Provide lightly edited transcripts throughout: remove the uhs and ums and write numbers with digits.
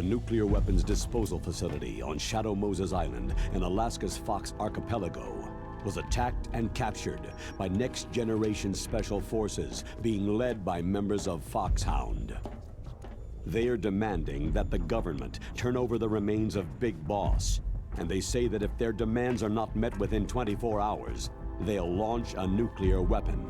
nuclear weapons disposal facility on Shadow Moses Island in Alaska's Fox Archipelago was attacked and captured by next-generation special forces being led by members of Foxhound. They are demanding that the government turn over the remains of Big Boss, and they say that if their demands are not met within 24 hours, they'll launch a nuclear weapon.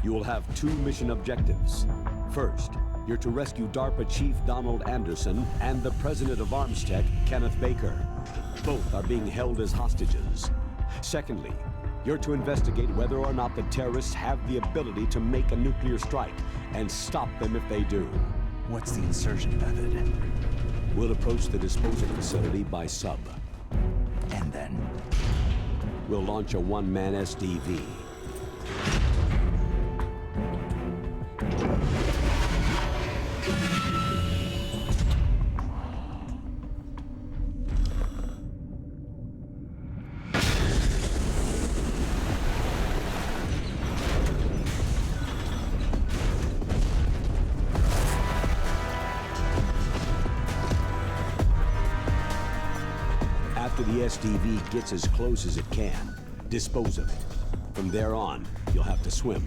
You will have two mission objectives. First, you're to rescue DARPA Chief Donald Anderson and the President of Armstech, Kenneth Baker. Both are being held as hostages. Secondly, you're to investigate whether or not the terrorists have the ability to make a nuclear strike and stop them if they do. What's the insertion method? We'll approach the disposal facility by sub. And then? We'll launch a one-man SDV. After the SDV gets as close as it can, dispose of it. From there on, you'll have to swim.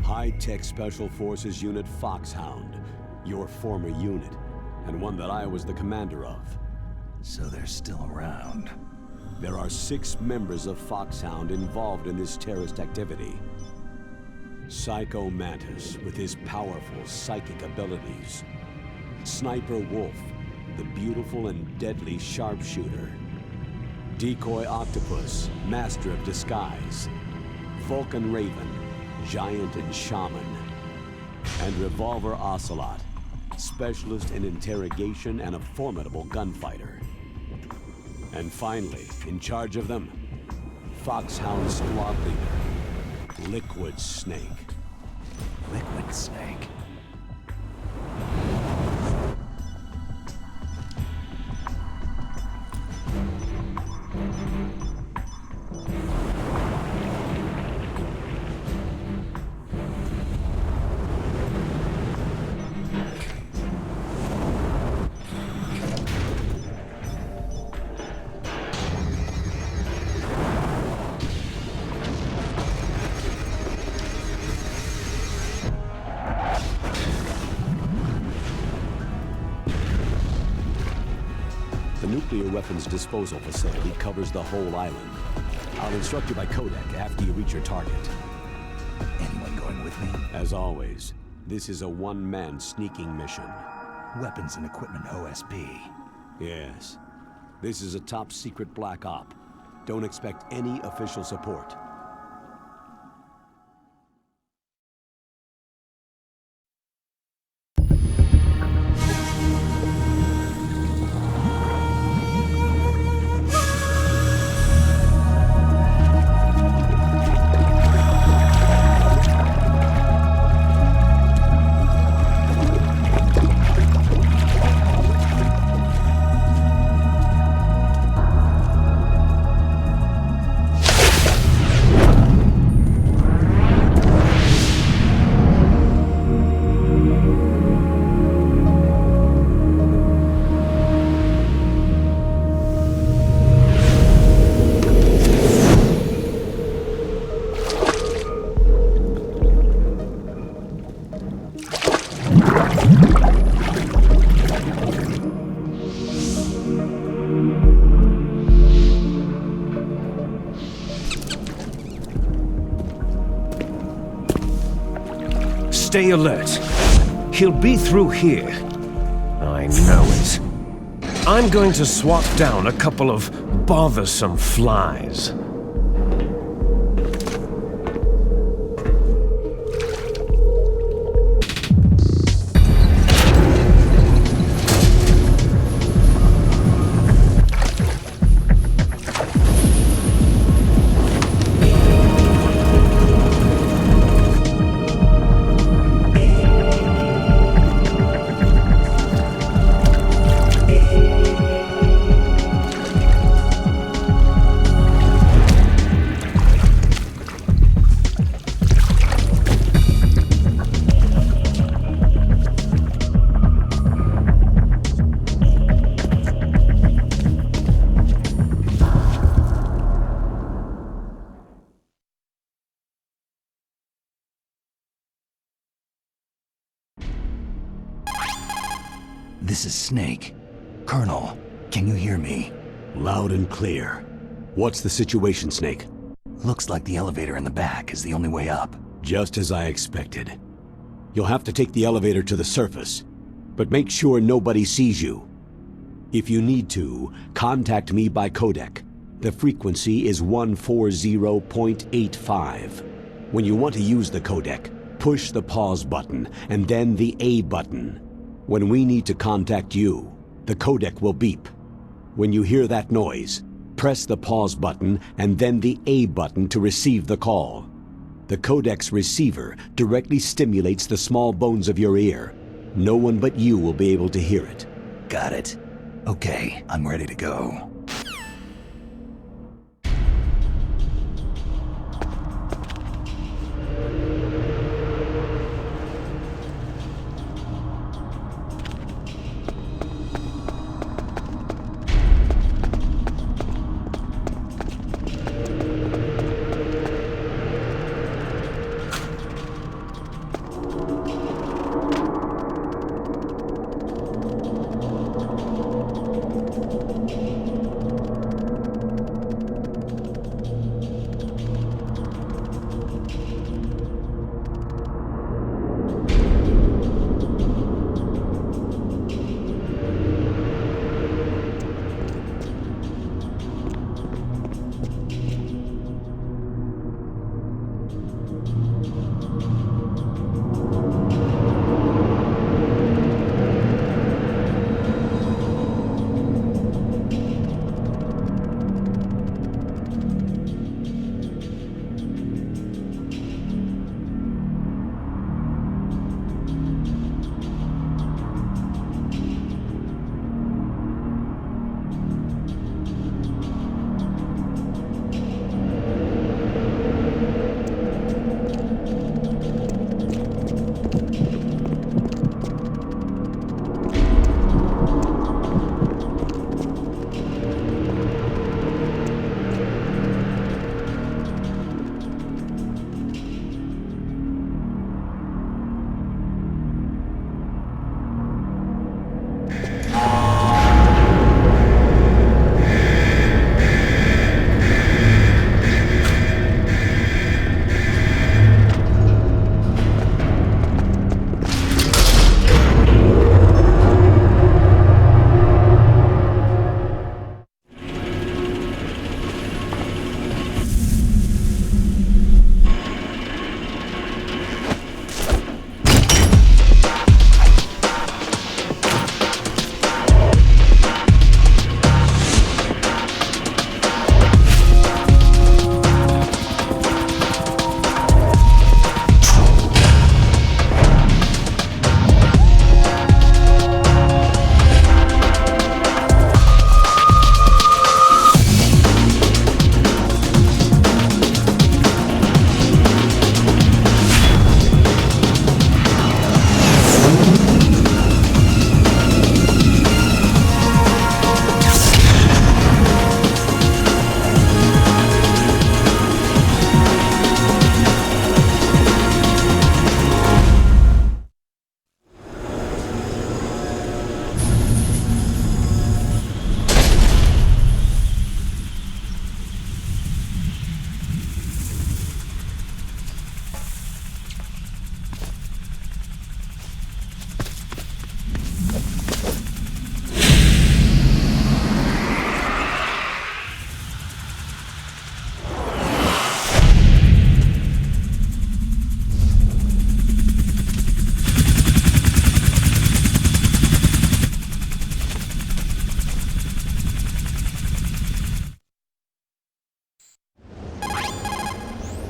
High-tech Special Forces Unit Foxhound, your former unit, and one that I was the commander of. So they're still around. There are 6 members of Foxhound involved in this terrorist activity. Psycho Mantis, with his powerful psychic abilities. Sniper Wolf, the beautiful and deadly sharpshooter. Decoy Octopus, master of disguise. Vulcan Raven, giant and shaman. And Revolver Ocelot, specialist in interrogation and a formidable gunfighter. And finally, in charge of them, Foxhound squad leader, Liquid Snake. Liquid Snake. The nuclear weapons disposal facility covers the whole island. I'll instruct you by Codec after you reach your target. Anyone going with me? As always, this is a one-man sneaking mission. Weapons and equipment OSP. Yes. This is a top-secret black op. Don't expect any official support. Stay alert. He'll be through here. I know it. I'm going to swat down a couple of bothersome flies. This is Snake. Colonel, can you hear me? Loud and clear. What's the situation, Snake? Looks like the elevator in the back is the only way up. Just as I expected. You'll have to take the elevator to the surface, but make sure nobody sees you. If you need to, contact me by codec. The frequency is 140.85. When you want to use the codec, push the pause button and then the A button. When we need to contact you, the codec will beep. When you hear that noise, press the pause button and then the A button to receive the call. The codec's receiver directly stimulates the small bones of your ear. No one but you will be able to hear it. Got it. Okay, I'm ready to go.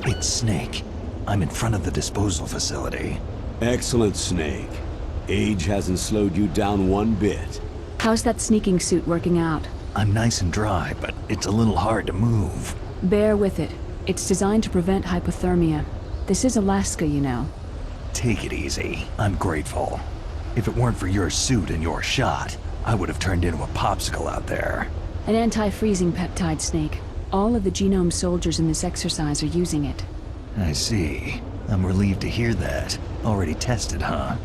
It's Snake. I'm in front of the disposal facility. Excellent, Snake. Age hasn't slowed you down one bit. How's that sneaking suit working out? I'm nice and dry, but it's a little hard to move. Bear with it. It's designed to prevent hypothermia. This is Alaska, you know. Take it easy. I'm grateful. If it weren't for your suit and your shot, I would have turned into a popsicle out there. An anti-freezing peptide, Snake. All of the genome soldiers in this exercise are using it. I see. I'm relieved to hear that. Already tested, huh?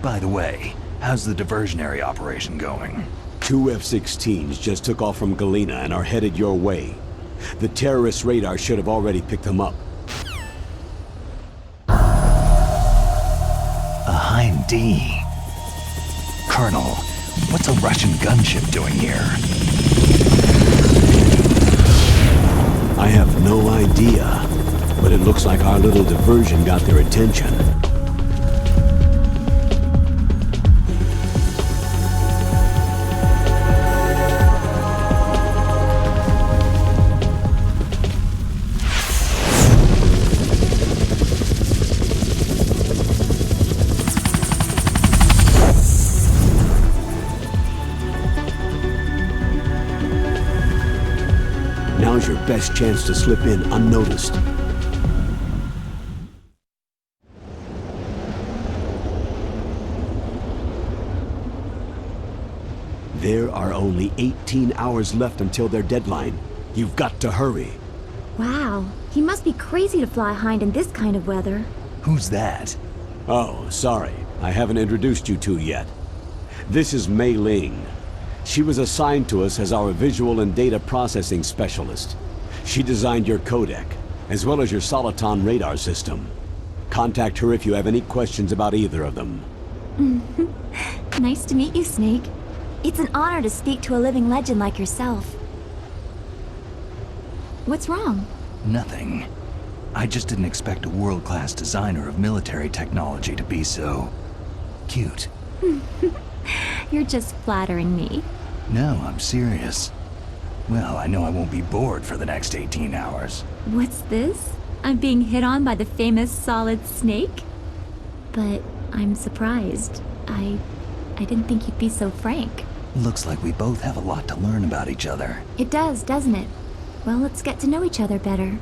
By the way, How's the diversionary operation going? 2 F-16s just took off from Galena and are headed your way. The terrorist radar should have already picked them up. A Hind D. Colonel, what's a Russian gunship doing here? I have no idea, but it looks like our little diversion got their attention. Now's your best chance to slip in unnoticed. There are only 18 hours left until their deadline. You've got to hurry. Wow, he must be crazy to fly Hind in this kind of weather. Who's that? Oh, sorry. I haven't introduced you two yet. This is Mei Ling. She was assigned to us as our visual and data processing specialist. She designed your codec, as well as your Soliton radar system. Contact her if you have any questions about either of them. Nice to meet you, Snake. It's an honor to speak to a living legend like yourself. What's wrong? Nothing. I just didn't expect a world-class designer of military technology to be so... cute. You're just flattering me. No, I'm serious. Well, I know I won't be bored for the next 18 hours. What's this? I'm being hit on by the famous Solid Snake? But I'm surprised. I didn't think you'd be so frank. Looks like we both have a lot to learn about each other. It does, doesn't it? Well, let's get to know each other better.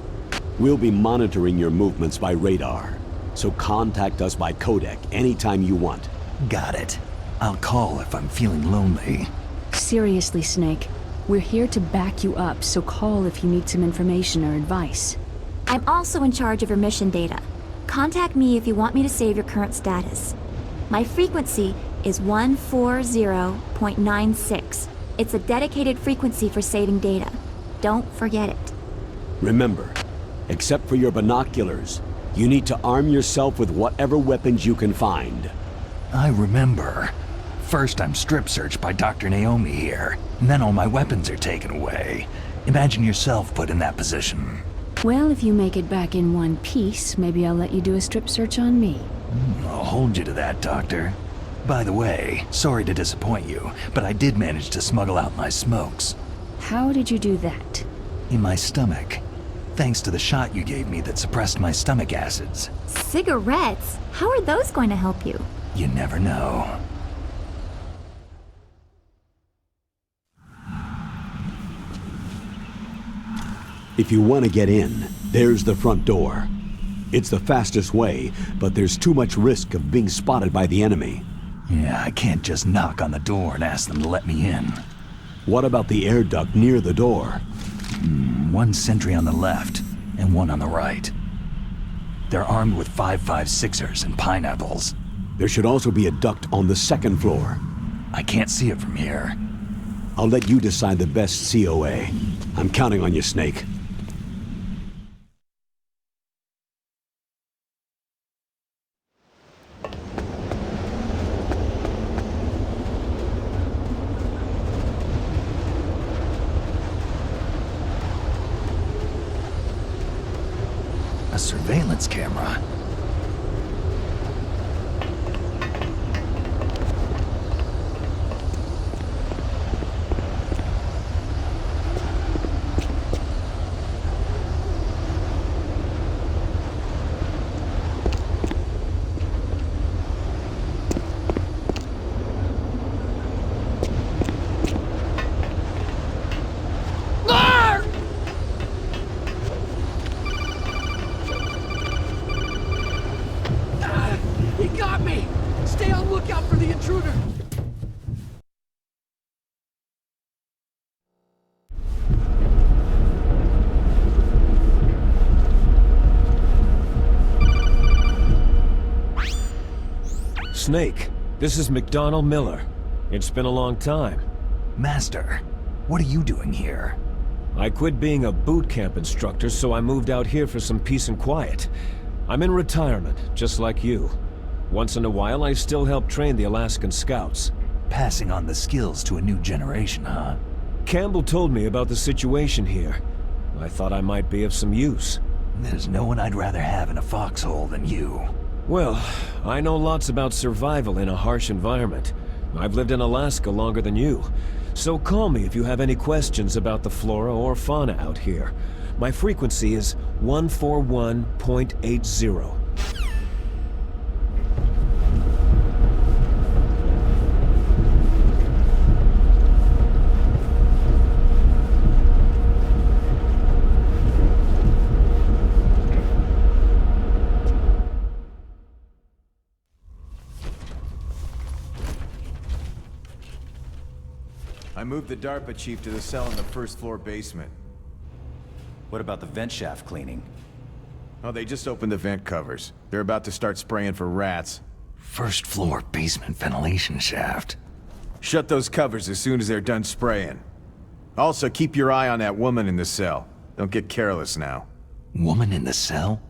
We'll be monitoring your movements by radar, so contact us by codec anytime you want. Got it. I'll call if I'm feeling lonely. Seriously, Snake. We're here to back you up, so call if you need some information or advice. I'm also in charge of your mission data. Contact me if you want me to save your current status. My frequency is 140.96. It's a dedicated frequency for saving data. Don't forget it. Remember, except for your binoculars, you need to arm yourself with whatever weapons you can find. I remember. First I'm strip searched by Dr. Naomi here, and then all my weapons are taken away. Imagine yourself put in that position. Well, if you make it back in one piece, maybe I'll let you do a strip search on me. I'll hold you to that, Doctor. By the way, sorry to disappoint you, but I did manage to smuggle out my smokes. How did you do that? In my stomach. Thanks to the shot you gave me that suppressed my stomach acids. Cigarettes? How are those going to help you? You never know. If you want to get in, there's the front door. It's the fastest way, but there's too much risk of being spotted by the enemy. Yeah, I can't just knock on the door and ask them to let me in. What about the air duct near the door? One sentry on the left, and one on the right. They're armed with 5.56ers and pineapples. There should also be a duct on the second floor. I can't see it from here. I'll let you decide the best COA. I'm counting on you, Snake. A surveillance camera. He got me! Stay on lookout for the intruder! Snake, This is McDonnell Miller. It's been a long time. Master, what are you doing here? I quit being a boot camp instructor, so I moved out here for some peace and quiet. I'm in retirement, just like you. Once in a while, I still help train the Alaskan Scouts. Passing on the skills to a new generation, huh? Campbell told me about the situation here. I thought I might be of some use. There's no one I'd rather have in a foxhole than you. Well, I know lots about survival in a harsh environment. I've lived in Alaska longer than you. So call me if you have any questions about the flora or fauna out here. My frequency is 141.80. I moved the DARPA chief to the cell in the first floor basement. What about the vent shaft cleaning? Oh, they just opened the vent covers. They're about to start spraying for rats. First floor basement ventilation shaft. Shut those covers as soon as they're done spraying. Also, keep your eye on that woman in the cell. Don't get careless now. Woman in the cell?